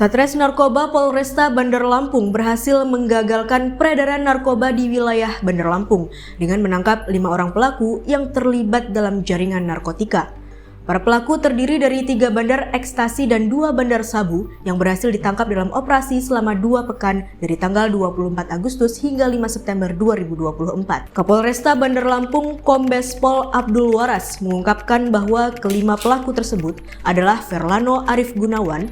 Satres Narkoba Polresta Bandar Lampung berhasil menggagalkan peredaran narkoba di wilayah Bandar Lampung dengan menangkap 5 orang pelaku yang terlibat dalam jaringan narkotika. Para pelaku terdiri dari 3 bandar ekstasi dan 2 bandar sabu yang berhasil ditangkap dalam operasi selama 2 pekan dari tanggal 24 Agustus hingga 5 September 2024. Kapolresta Bandar Lampung Kombes Pol Abdul Waras mengungkapkan bahwa kelima pelaku tersebut adalah Verlano Arif Gunawan,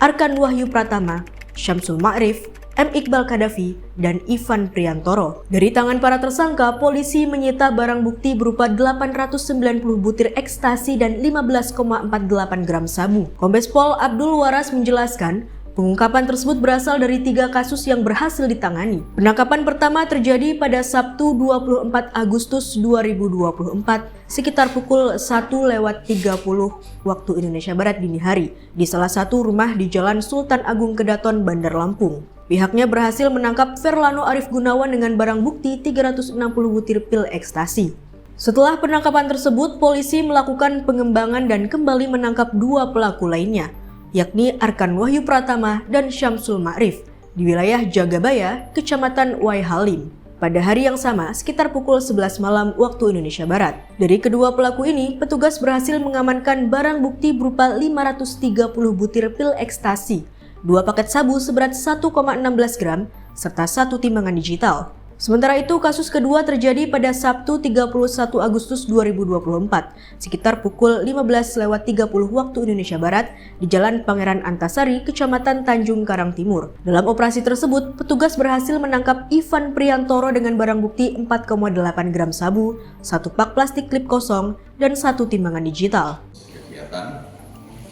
Arkan Wahyu Pratama, Syamsul Ma'rif, M. Iqbal Kadafi, dan Ivan Priantoro. Dari tangan para tersangka, polisi menyita barang bukti berupa 890 butir ekstasi dan 15,48 gram sabu. Kombes Pol Abdul Waras menjelaskan, pengungkapan tersebut berasal dari 3 kasus yang berhasil ditangani. Penangkapan pertama terjadi pada Sabtu 24 Agustus 2024 sekitar pukul 1:30 waktu Indonesia Barat dini hari di salah satu rumah di Jalan Sultan Agung Kedaton, Bandar Lampung. Pihaknya berhasil menangkap Verlano Arif Gunawan dengan barang bukti 360 butir pil ekstasi. Setelah penangkapan tersebut, polisi melakukan pengembangan dan kembali menangkap 2 pelaku lainnya, yakni Arkan Wahyu Pratama dan Syamsul Ma'rif di wilayah Jagabaya, Kecamatan Waihalim. Pada hari yang sama, sekitar pukul 11 malam waktu Indonesia Barat. Dari kedua pelaku ini, petugas berhasil mengamankan barang bukti berupa 530 butir pil ekstasi, 2 paket sabu seberat 1,16 gram, serta 1 timbangan digital. Sementara itu, kasus kedua terjadi pada Sabtu 31 Agustus 2024, sekitar pukul 15:30 waktu Indonesia Barat di Jalan Pangeran Antasari, Kecamatan Tanjung Karang Timur. Dalam operasi tersebut, petugas berhasil menangkap Ivan Priantoro dengan barang bukti 4,8 gram sabu, 1 pak plastik klip kosong, dan 1 timbangan digital. Kegiatan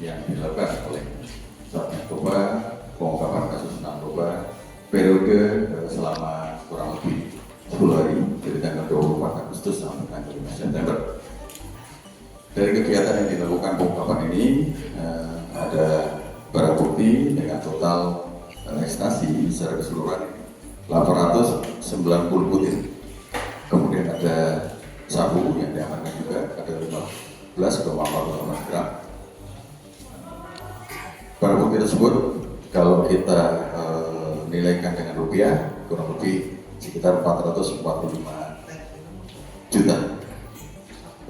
yang dilakukan oleh Satres Narkoba, pengungkapan kasus narkoba, periode selama kurang lebih 10 hari dari tanggal 24 Agustus sampai tanggal 5 September. Dari kegiatan yang dilakukan pengungkapan ini ada barang bukti dengan total ekstasi secara keseluruhan 890 butir. Kemudian ada sabu yang diamankan juga ada 15,48 gram. Barang bukti tersebut kalau kita nilaikan dengan rupiah kurang lebih sekitar 445 juta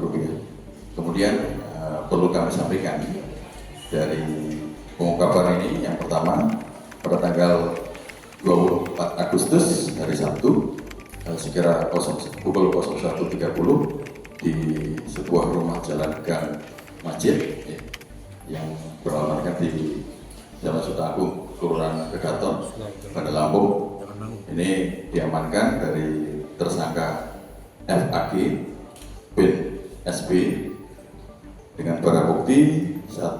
rupiah. Kemudian perlu kami sampaikan dari pengungkapan ini, yang pertama pada tanggal 24 Agustus hari Sabtu sekira pukul 01.30 di sebuah rumah jalan gang masjid yang beralamatkan di Jalan Sultan Agung, Kelurahan Kedaton, Bandar Lampung. Ini diamankan dari tersangka FAG bin SB dengan barang bukti 1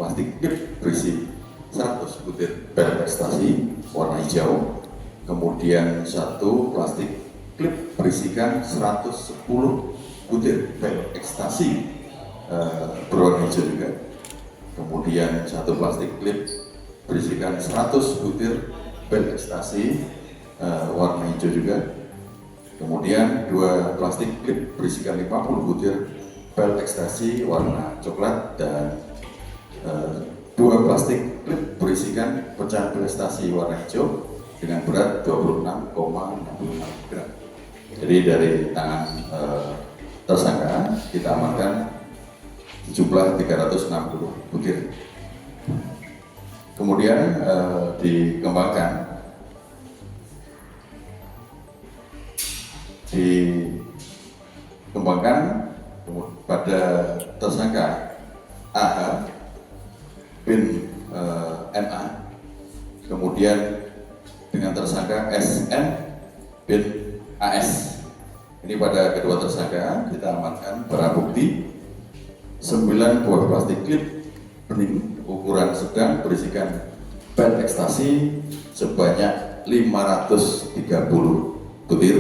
plastik klip berisi 100 butir pil ekstasi warna hijau, kemudian 1 plastik klip berisikan 110 butir pil ekstasi berwarna hijau juga, kemudian 1 plastik klip berisikan 100 butir pil ekstasi warna hijau juga, kemudian 2 plastik klip berisikan 50 butir pil ekstasi warna coklat, dan 2 plastik klip berisikan pecahan pil ekstasi warna hijau dengan berat 26,66 gram. Jadi dari tangan tersangka kita amankan jumlah 360 butir. Kemudian dikembangkan pada tersangka AH bin MA, kemudian dengan tersangka SN bin AS. Ini pada kedua tersangka kita amankan barang bukti 9 buah plastik klip bening ukuran sedang berisikan pil ekstasi sebanyak 530 butir,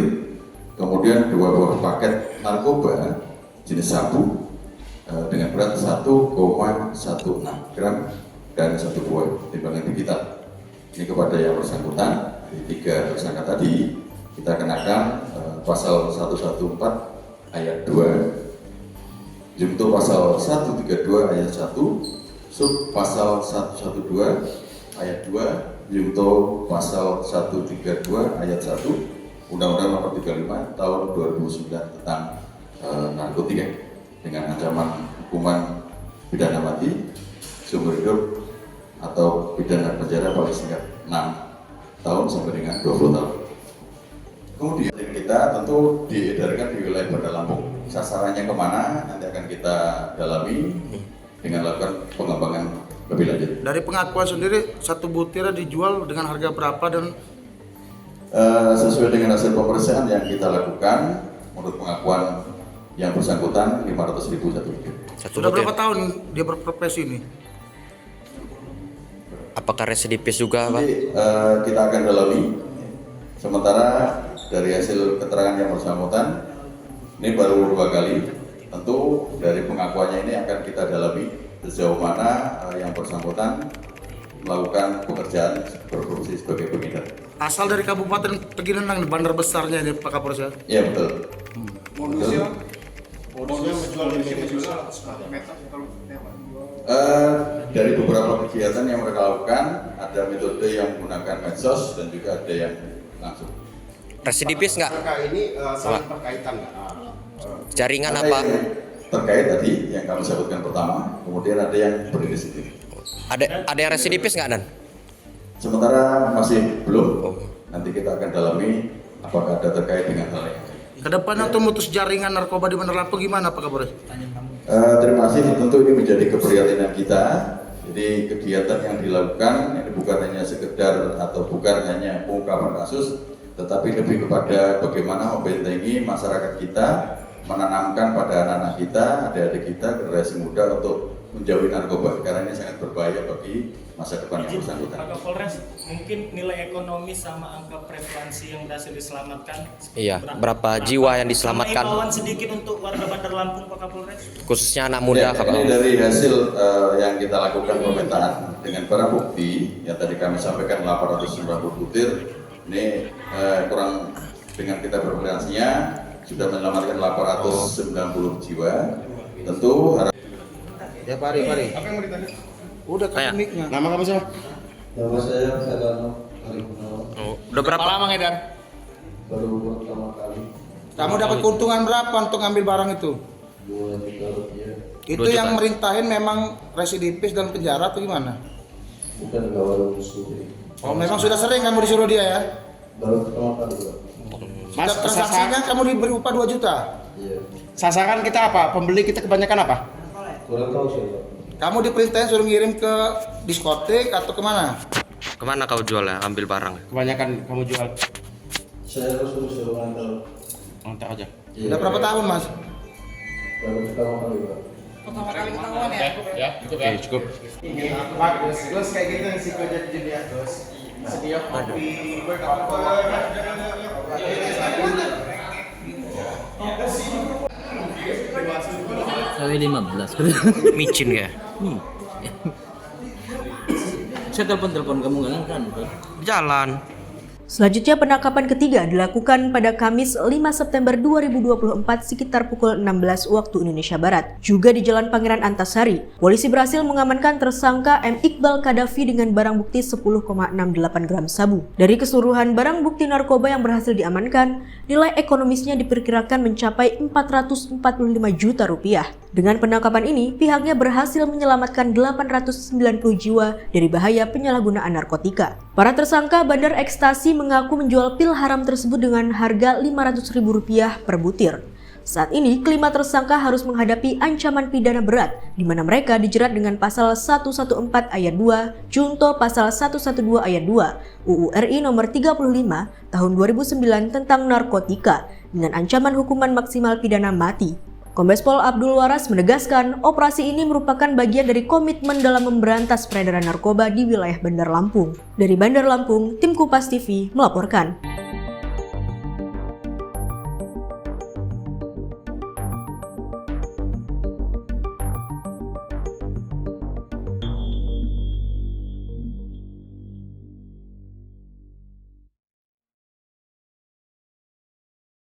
kemudian 2 buah paket narkoba jenis sabu dengan berat 1,16 gram dan 1 buah timbangan digital. Ini kepada yang bersangkutan. Di 3 tersangka tadi kita kenakan pasal 114 ayat 2 junto pasal 132 ayat 1 sub pasal 112 ayat 2, junto pasal 132 ayat 1 Undang-Undang Nomor 35 tahun 2009 tentang narkotika dengan ancaman hukuman pidana mati, seumur hidup atau pidana penjara paling singkat 6 tahun sampai dengan 20 tahun. Kemudian kita tentu diedarkan di wilayah Bandar Lampung. Sasarannya kemana nanti akan kita dalami dengan lakukan pengembangan lebih lanjut. Dari pengakuan sendiri, satu butir dijual dengan harga berapa dan sesuai dengan hasil pemeriksaan yang kita lakukan, menurut pengakuan yang bersangkutan 500.000 satu butir. Sudah berapa tahun dia berprofesi ini? Apakah residipis juga, Pak? Nanti kita akan dalami. Sementara dari hasil keterangan yang bersangkutan, ini baru 2 kali. Tentu dari pengakuannya ini akan kita dalami sejauh mana yang bersangkutan melakukan pekerjaan berfungsi sebagai pengedar. Asal dari Kabupaten Teginenang, bandar besarnya ini Pak Kapolres ya? Iya betul. Modusnya menjual Dari beberapa kegiatan yang mereka lakukan, ada metode yang menggunakan medsos dan juga ada yang langsung. Residipis nggak? Mereka ini saling berkaitan nggak? Jaringan Ada apa? yang terkait tadi yang kami sebutkan pertama, kemudian ada yang berinisiatif. Ada yang residipis nggak, Dan? Sementara masih belum. Nanti kita akan dalami apakah ada terkait dengan hal yang lain. Kedepannya untuk memutus jaringan narkoba di Bandar Lampung gimana Pak Kapolres? Terima kasih. Tentu ini menjadi keprihatinan kita. Jadi kegiatan yang dilakukan ini bukan hanya sekedar atau bukan hanya pengungkapan kasus, tetapi lebih kepada bagaimana membentengi masyarakat kita, menanamkan pada anak-anak kita, adik-adik kita, generasi muda untuk menjauhi narkoba karena ini sangat berbahaya bagi masa depan yang bersangkutan. Pak Kapolres, mungkin nilai ekonomi sama angka prevalensi yang berhasil diselamatkan? Iya, berapa jiwa yang diselamatkan? Sama imbauan sedikit untuk warga Bandar Lampung, Pak Kapolres? Khususnya anak muda, Ya, Pak ini Kapolres. dari hasil yang kita lakukan pemetaan dengan barang bukti yang tadi kami sampaikan 890 butir. Ini kurang dengan kita bervariasinya sudah menyelamatkan 890 jiwa. Tentu Ya Pak Ari. Apa yang mau ditanya? Udah Kayak. kasih mic-nya. Nama kamu siapa? Nama saya Sadano Arifno, Udah berapa? Lama ngedar? baru pertama kali Kamu dapat keuntungan berapa untuk ngambil barang itu? 2 juta rupiah. Itu 2 juta. yang merintahin memang residipis dan penjara atau gimana? Bukan kawan musuh, Oh memang sudah sering kamu disuruh dia ya? baru pertama kali Pak. Mas, Setiap transaksinya kamu diberi upah 2 juta? Iya, sasaran kita apa? Pembeli kita kebanyakan apa? kurang tahu sih Pak. Kamu diperintahin suruh ngirim ke diskotik atau kemana? Kemana kau jual ya? Ambil barang. Kebanyakan kamu jual. Saya harus suruh ngantar. Nonton aja. Iya, Udah berapa tahun mas? baru pertama kali Pak. Oke, cukup. Pak, Gus kayak gitu risiko jadi ya, Gus. Sedia kopi, KW 15. Micin ya? Saya telepon kamu nggak ngangkat. Jalan. Selanjutnya penangkapan ketiga dilakukan pada Kamis 5 September 2024 sekitar pukul 16 waktu Indonesia Barat. Juga di Jalan Pangeran Antasari, polisi berhasil mengamankan tersangka M. Iqbal Kadafi dengan barang bukti 10,68 gram sabu. Dari keseluruhan barang bukti narkoba yang berhasil diamankan, nilai ekonomisnya diperkirakan mencapai 445 juta rupiah. Dengan penangkapan ini, pihaknya berhasil menyelamatkan 890 jiwa dari bahaya penyalahgunaan narkotika. Para tersangka bandar ekstasi mengaku menjual pil haram tersebut dengan harga Rp500.000 per butir. Saat ini, kelima tersangka harus menghadapi ancaman pidana berat, di mana mereka dijerat dengan pasal 114 ayat 2, junto pasal 112 ayat 2, UU RI nomor 35 tahun 2009 tentang narkotika, dengan ancaman hukuman maksimal pidana mati. Kombes Pol Abdul Waras menegaskan operasi ini merupakan bagian dari komitmen dalam memberantas peredaran narkoba di wilayah Bandar Lampung. Dari Bandar Lampung, tim Kupas TV melaporkan.